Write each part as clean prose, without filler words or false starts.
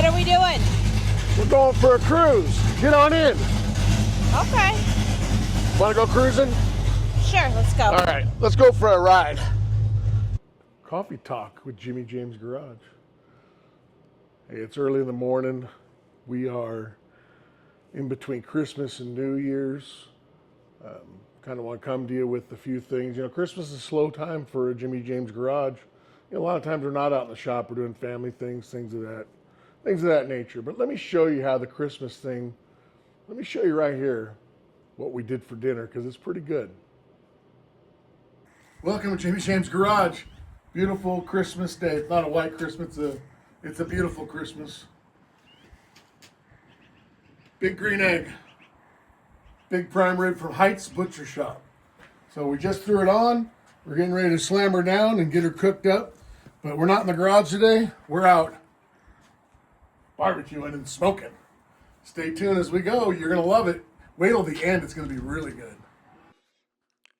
What are we doing? We're going for a cruise. Get on in. Okay. Want to go cruising? Sure, let's go. All right, let's go for a ride. Coffee talk with Jimmy James Garage. Hey, it's early in the morning. We are in between Christmas and New Year's. Kind of want to come to you with a few things. You know, Christmas is a slow time for a Jimmy James Garage. You know, a lot of times we're not out in the shop. We're doing family things, things of that nature. But let me show you how the Christmas thing. Let me show you right here what we did for dinner because it's pretty good. Welcome to Jimmy James Garage. Beautiful Christmas day. It's not a white Christmas. It's a beautiful Christmas. Big green egg. Big prime rib from Heights Butcher Shop. So we just threw it on. We're getting ready to slam her down and get her cooked up. But we're not in the garage today. We're out barbecuing and smoking. Stay tuned as we go. You're going to love it. Wait till the end. It's going to be really good.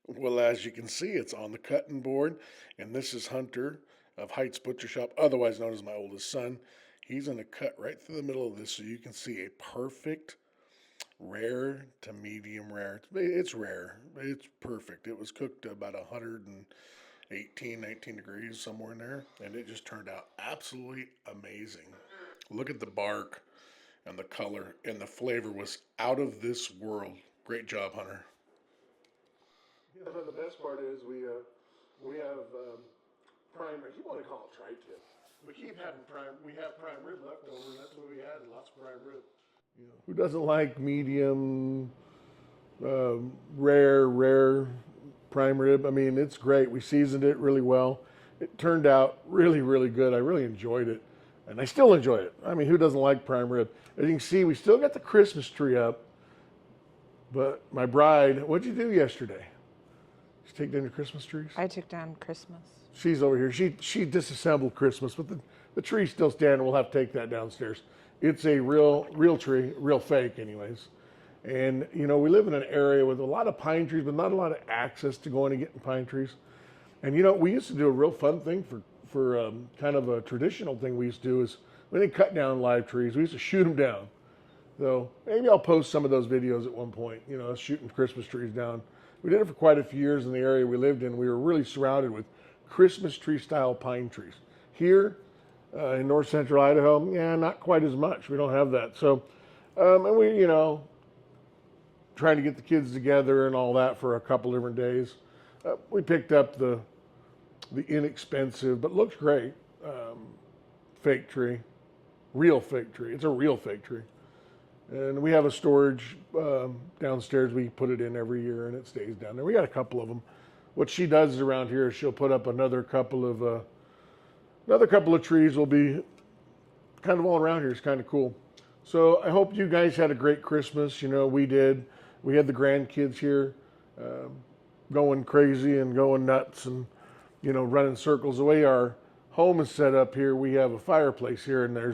Well, as you can see, it's on the cutting board. And this is Hunter of Heights Butcher Shop, otherwise known as my oldest son. He's going to cut right through the middle of this so you can see a perfect rare to medium rare. It's rare. It's perfect. It was cooked about 118, 19 degrees, somewhere in there. And it just turned out absolutely amazing. Look at the bark and the color, and the flavor was out of this world. Great job, Hunter. You know, the best part is we have prime rib. You want to call it tri-tip. We keep having we have prime rib left over, and that's what we had, lots of prime rib. You know, who doesn't like medium, rare prime rib? I mean, it's great. We seasoned it really well. It turned out really, really good. I really enjoyed it, and I still enjoy it. I mean, who doesn't like prime rib? As you can see, we still got the Christmas tree up, but my bride, what'd you do yesterday? Did you take down your Christmas trees? I took down Christmas. She's over here. She disassembled Christmas, but the tree's still standing. We'll have to take that downstairs. It's a real tree, real fake anyways. And, you know, we live in an area with a lot of pine trees, but not a lot of access to going and getting pine trees. And, you know, we used to do a real fun thing for kind of a traditional thing we used to do is we didn't cut down live trees. We used to shoot them down. So maybe I'll post some of those videos at one point, you know, us shooting Christmas trees down. We did it for quite a few years in the area we lived in. We were really surrounded with Christmas tree style pine trees. Here, in north central Idaho, yeah, not quite as much. We don't have that. So, and we, you know, trying to get the kids together and all that for a couple different days. We picked up the inexpensive, but looks great, fake tree, real fake tree. It's a real fake tree. And we have a storage downstairs. We put it in every year and it stays down there. We got a couple of them. What she does around here is she'll put up another couple of trees will be kind of all around here. It's kind of cool. So I hope you guys had a great Christmas. You know, we did. We had the grandkids here going crazy and going nuts and, you know, running circles. The way our home is set up here, we have a fireplace here and there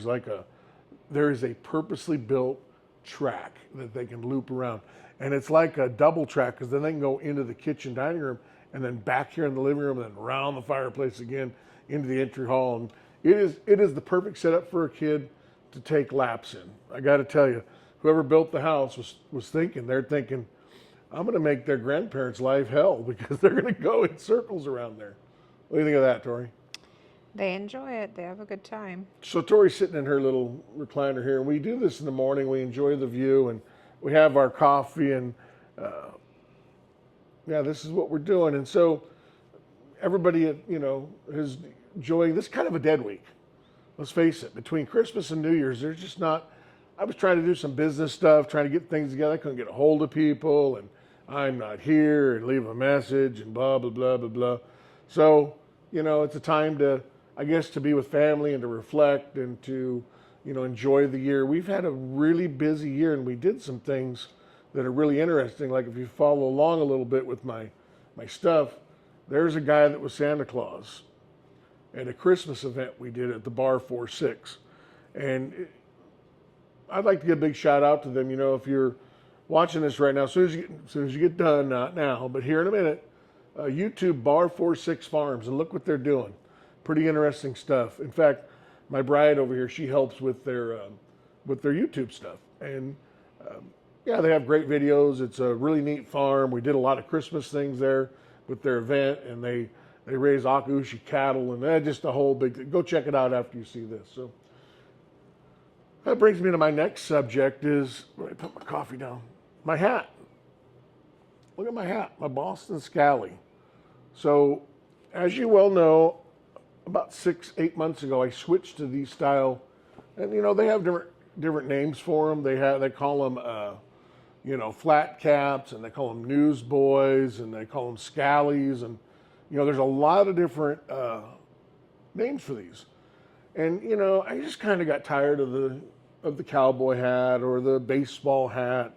is a purposely built track that they can loop around. And it's like a double track because then they can go into the kitchen dining room and then back here in the living room and then around the fireplace again into the entry hall. And it is the perfect setup for a kid to take laps in. I got to tell you, whoever built the house they're thinking, I'm going to make their grandparents' life hell because they're going to go in circles around there. What do you think of that, Tori? They enjoy it. They have a good time. So Tori's sitting in her little recliner here, and we do this in the morning. We enjoy the view, and we have our coffee, and this is what we're doing. And so everybody, you know, is enjoying this kind of a dead week. Let's face it, between Christmas and New Year's, there's just not, I was trying to do some business stuff, trying to get things together. I couldn't get a hold of people, and I'm not here, and leave a message, and blah, blah, blah, blah, blah. So, you know, it's a time to, I guess, to be with family and to reflect and to, you know, enjoy the year. We've had a really busy year, and we did some things that are really interesting. Like if you follow along a little bit with my stuff, there's a guy that was Santa Claus at a Christmas event we did at the Bar 46. And I'd like to give a big shout out to them. You know, if you're watching this right now, as soon as you get done, not now, but here in a minute, YouTube Bar 46 Farms, and look what they're doing. Pretty interesting stuff. In fact, my bride over here, she helps with their YouTube stuff. And yeah, they have great videos. It's a really neat farm. We did a lot of Christmas things there with their event, and they raise Akaushi cattle, and just a whole big thing. Go check it out after you see this. So that brings me to my next subject is, let me put my coffee down, my hat. Look at my hat, my Boston Scally. So as you well know, about 6-8 months ago, I switched to these style, and they have different names for them. They call them flat caps, and they call them newsboys, and they call them scallies, and there's a lot of different names for these. And I just kind of got tired of the cowboy hat or the baseball hat.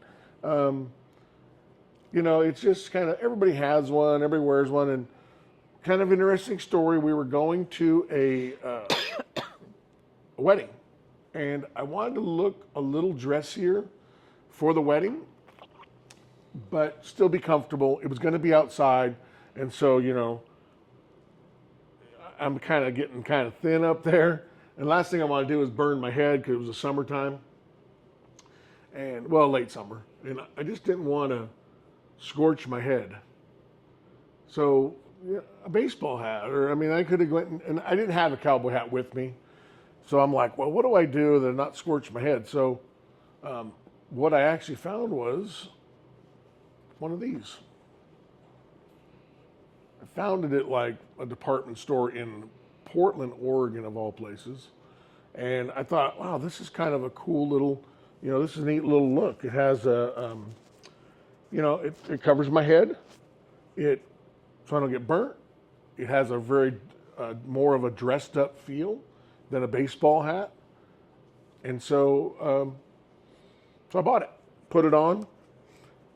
It's just kind of, everybody has one, everybody wears one, and kind of interesting story. We were going to a wedding, and I wanted to look a little dressier for the wedding, but still be comfortable. It was going to be outside, and so I'm kind of getting kind of thin up there. And last thing I want to do is burn my head because it was the summertime, and late summer, and I just didn't want to scorch my head. So a baseball hat, I could have went, and I didn't have a cowboy hat with me. So I'm like, well, what do I do to not scorch my head? So what I actually found was one of these. I found it at like a department store in Portland, Oregon, of all places. And I thought, wow, this is kind of a cool little, this is a neat little look. It has a, it covers my head. So I don't get burnt. It has a very more of a dressed up feel than a baseball hat. And so I bought it, put it on.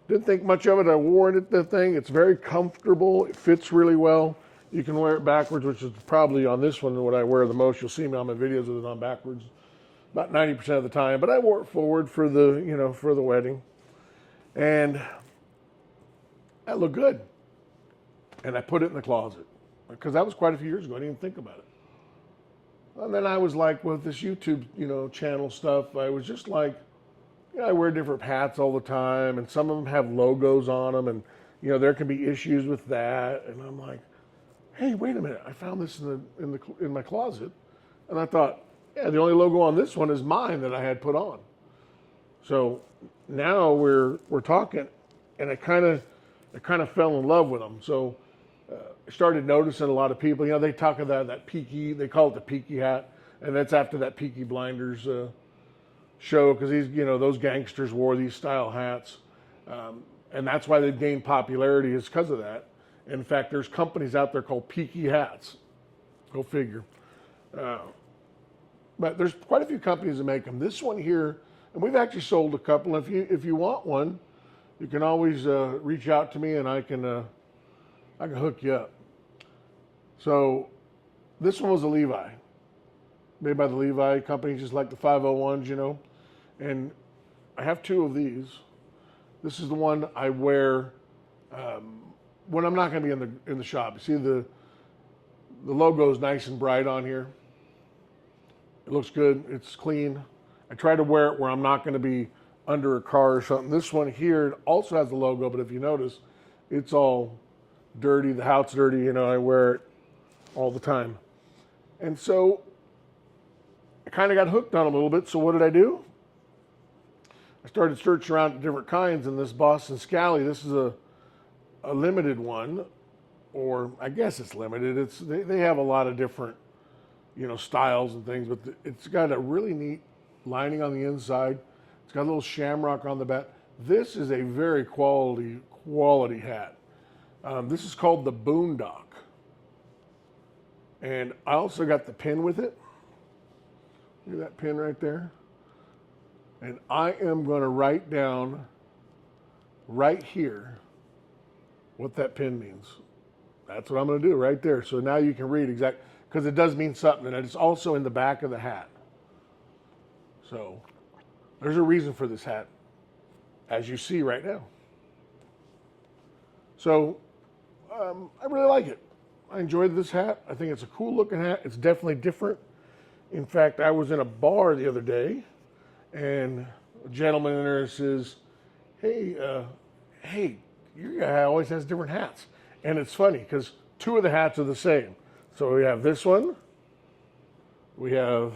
Didn't think much of it. I wore it, the thing. It's very comfortable. It fits really well. You can wear it backwards, which is probably on this one what I wear the most. You'll see me on my videos with it on backwards about 90% of the time. But I wore it forward for the wedding. And that looked good. And I put it in the closet because that was quite a few years ago. I didn't even think about it. And then I was like, with this YouTube, channel stuff, I was just like, I wear different hats all the time, and some of them have logos on them, and there can be issues with that. And I'm like, hey, wait a minute! I found this in my closet, and I thought, yeah, the only logo on this one is mine that I had put on. So now we're talking, and I kind of fell in love with them. So I started noticing a lot of people. They talk about that Peaky. They call it the Peaky hat, and that's after that Peaky Blinders show, because those gangsters wore these style hats, and that's why they've gained popularity, is because of that. In fact, there's companies out there called Peaky hats. Go figure. But there's quite a few companies that make them. This one here, and we've actually sold a couple. If you want one, you can always reach out to me, and I can hook you up. So this one was a Levi, made by the Levi company, just like the 501s, and I have two of these. This is the one I wear when I'm not going to be in the shop. You see the logo is nice and bright on here. It looks good. It's clean. I try to wear it where I'm not going to be under a car or something. This one here also has the logo, but if you notice, it's all dirty. The house dirty. I wear it all the time, and so I kind of got hooked on them a little bit. So what did I do? I started searching around at different kinds, and this Boston Scally, this is a limited one, or I guess it's limited. They have a lot of different, styles and things, but it's got a really neat lining on the inside. It's got a little shamrock on the back. This is a very quality hat. This is called the Boondock, and I also got the pin with it. Look at that pin right there. And I am going to write down right here what that pin means. That's what I'm going to do right there. So now you can read exactly, because it does mean something. And it's also in the back of the hat. So there's a reason for this hat, as you see right now. So I really like it. I enjoyed this hat. I think it's a cool looking hat. It's definitely different. In fact, I was in a bar the other day, and a gentleman in there says, hey, your guy always has different hats. And it's funny because two of the hats are the same. So we have this one, we have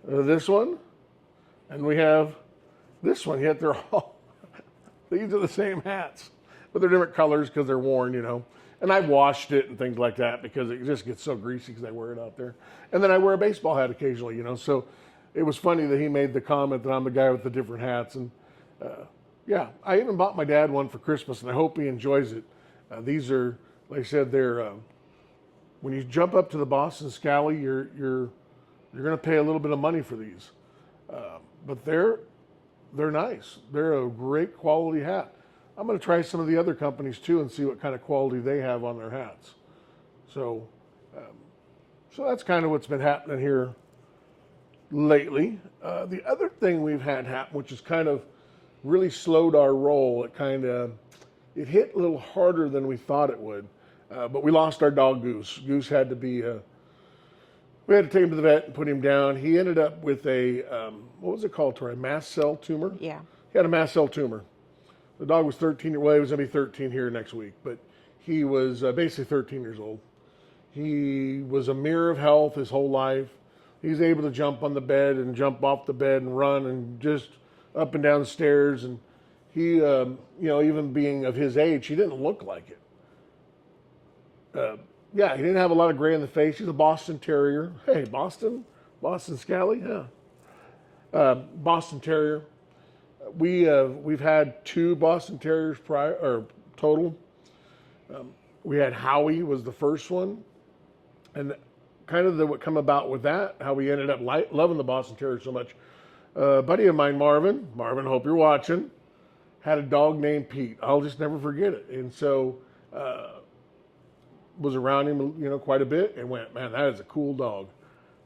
this one, and we have this one. Yet they're all, these are the same hats, but they're different colors because they're worn, you know. And I've washed it and things like that because it just gets so greasy because I wear it out there. And then I wear a baseball hat occasionally, you know. So it was funny that he made the comment that I'm the guy with the different hats. And yeah, I even bought my dad one for Christmas, and I hope he enjoys it. These are, like I said, they're when you jump up to the Boston Scally, you're going to pay a little bit of money for these, but they're nice. They're a great quality hat. I'm going to try some of the other companies too and see what kind of quality they have on their hats. So, so that's kind of what's been happening here lately. The other thing we've had happen, which has kind of really slowed our roll, it hit a little harder than we thought it would. But we lost our dog Goose. Goose had to be, we had to take him to the vet and put him down. He ended up with a, what was it called, Tori? A mast cell tumor? Yeah. He had a mast cell tumor. The dog was 13, well, he was going to be 13 here next week, but he was basically 13 years old. He was a mirror of health his whole life. He was able to jump on the bed and jump off the bed and run and just up and down the stairs. And he, you know, even being of his age, he didn't look like it. Yeah, he didn't have a lot of gray in the face. He's a Boston Terrier. Hey, Boston Scally, yeah. Boston Terrier. We've had two Boston Terriers prior or total. We had Howie was the first one, and kind of what come about with that, how we ended up loving the Boston Terrier so much. A buddy of mine, Marvin, hope you're watching, had a dog named Pete. I'll just never forget it, and so was around him, you know, quite a bit, and went, man, that is a cool dog.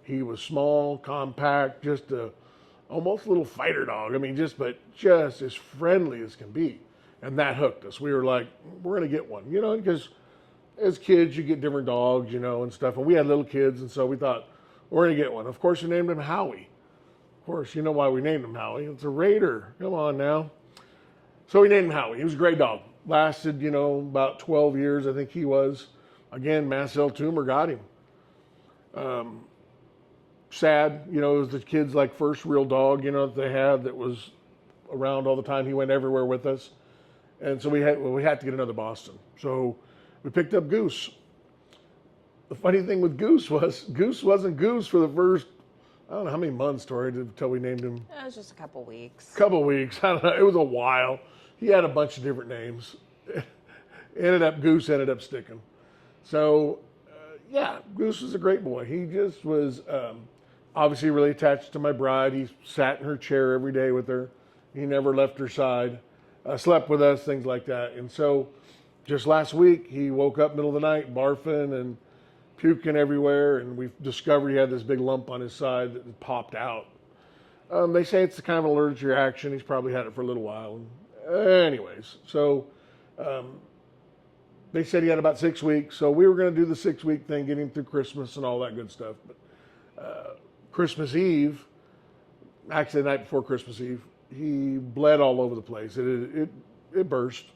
He was small, compact, just a almost a little fighter dog. I mean, just as friendly as can be. And that hooked us. We were like, we're going to get one, you know, because as kids, you get different dogs, you know, and stuff. And we had little kids, and so we thought, we're going to get one. Of course, we named him Howie. Of course, you know why we named him Howie. It's a Raider. Come on now. So we named him Howie. He was a great dog. Lasted, you know, about 12 years, I think he was. Again, mast cell tumor got him. Sad, you know, it was the kids' like first real dog, you know, that they had that was around all the time. He went everywhere with us, and so we had to get another Boston. So we picked up Goose. The funny thing with Goose wasn't Goose for the first, I don't know how many months, Tori, until we named him. It was just a couple weeks. I don't know. It was a while. He had a bunch of different names. Goose ended up sticking. So, yeah, Goose was a great boy. He just was obviously really attached to my bride. He sat in her chair every day with her. He never left her side. Slept with us, things like that. And so just last week, he woke up middle of the night barfing and puking everywhere. And we discovered he had this big lump on his side that popped out. They say it's a kind of an allergic reaction. He's probably had it for a little while. Anyways, so they said he had about 6 weeks. So we were going to do the 6-week thing, get him through Christmas and all that good stuff. But Christmas Eve, actually the night before Christmas Eve, he bled all over the place. It burst.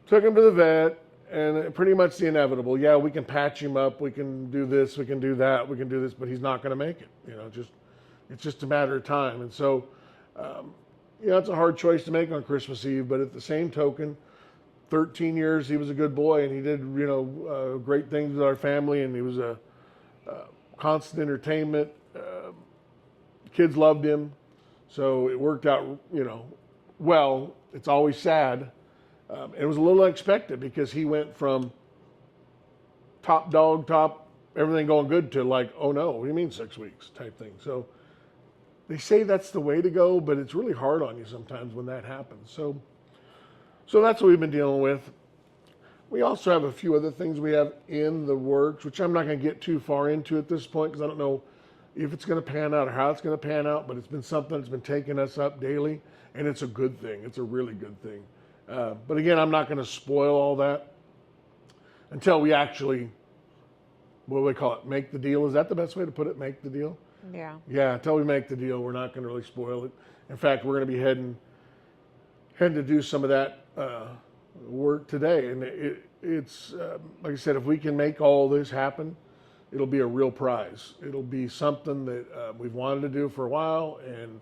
Took him to the vet, and pretty much the inevitable. Yeah, we can patch him up. We can do this. We can do that. We can do this, but he's not going to make it. You know, it's just a matter of time. And so, you know, it's a hard choice to make on Christmas Eve. But at the same token, 13 years he was a good boy, and he did, you know, great things with our family, and he was a constant entertainment. Kids loved him. So it worked out, you know, well. It's always sad. It was a little unexpected because he went from top dog, everything going good to like, oh no, what do you mean 6 weeks type thing. So they say that's the way to go, but it's really hard on you sometimes when that happens. So that's what we've been dealing with. We also have a few other things we have in the works, which I'm not going to get too far into at this point because I don't know if it's going to pan out or how it's going to pan out, but it's been something that's been taking us up daily, and it's a good thing. It's a really good thing. But again, I'm not going to spoil all that until we actually what do we call it? Make the deal. Is that the best way to put it? Make the deal? Yeah. Yeah, until we make the deal, we're not going to really spoil it. In fact, we're going to be heading to do some of that work today. And it's like I said, if we can make all this happen, it'll be a real prize. It'll be something that we've wanted to do for a while, and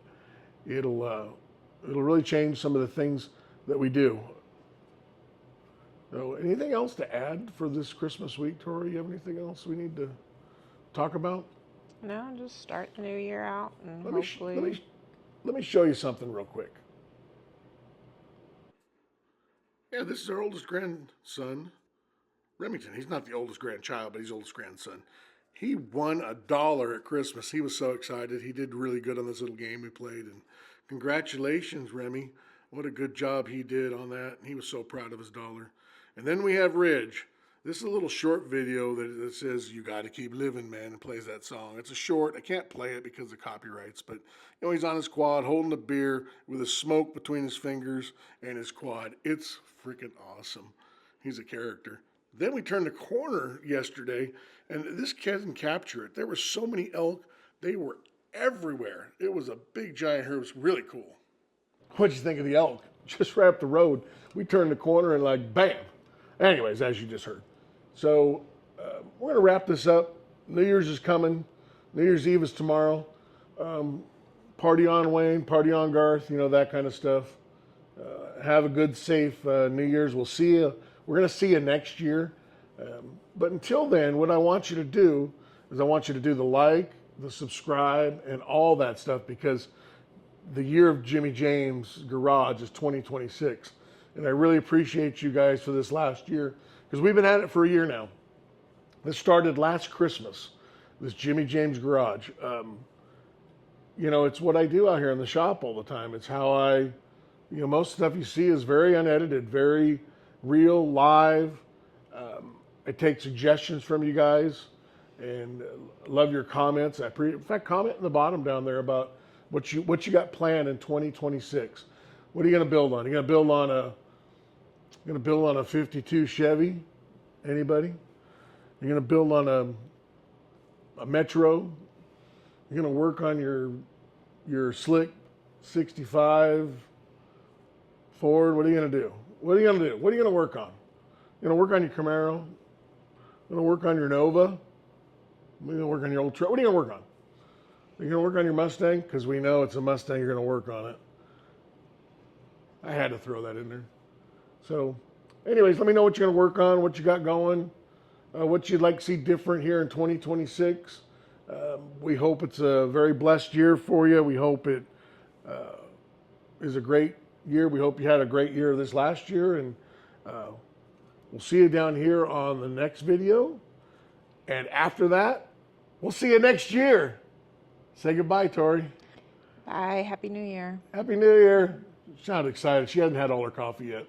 it'll really change some of the things that we do. So, anything else to add for this Christmas week, Tori? You have anything else we need to talk about? No, just start the new year out and Let hopefully. me show you something real quick. Yeah, this is our oldest grandson, Remington. He's not the oldest grandchild, but he's the oldest grandson. He won $1 at Christmas. He was so excited. He did really good on this little game we played. And congratulations, Remy. What a good job he did on that. He was so proud of his $1. And then we have Ridge. This is a little short video that says, "You got to keep living, man," and plays that song. It's a short. I can't play it because of copyrights, but he's on his quad holding a beer with a smoke between his fingers and his quad. It's freaking awesome. He's a character. Then we turned the corner yesterday, and this kid didn't capture it. There were so many elk. They were everywhere. It was a big, giant herd. It was really cool. What'd you think of the elk? Just right up the road. We turned the corner and like, bam. Anyways, as you just heard. So we're going to wrap this up. New Year's is coming. New Year's Eve is tomorrow. Party on, Wayne. Party on, Garth. That kind of stuff. Have a good, safe New Year's. We'll see you. We're going to see you next year. But until then, what I want you to do is I want you to do the like, the subscribe, and all that stuff, because the year of Jimmy James Garage is 2026. And I really appreciate you guys for this last year, because we've been at it for a year now. This started last Christmas, this Jimmy James Garage. It's what I do out here in the shop all the time. It's how I, most stuff you see is very unedited, very real, live. I take suggestions from you guys, and love your comments. In fact, comment in the bottom down there about what you got planned in 2026. What are you going to build on? Are you going to build on a 52 Chevy? Anybody? You're going to build on a Metro? You're going to work on your slick 65 Ford? What are you going to do? What are you going to do? What are you going to work on? You're going to work on your Camaro? You're going to work on your Nova? You're going to work on your old truck? What are you going to work on? Are you going to work on your Mustang? Because we know it's a Mustang, you're going to work on it. I had to throw that in there. So, anyways, let me know what you're going to work on, what you got going, what you'd like to see different here in 2026. We hope it's a very blessed year for you. We hope it is a great year. We hope you had a great year this last year, and we'll see you down here on the next video. And after that, we'll see you next year. Say goodbye, Tori. Bye. Happy New Year. Happy New Year. She sounded excited. She hasn't had all her coffee yet.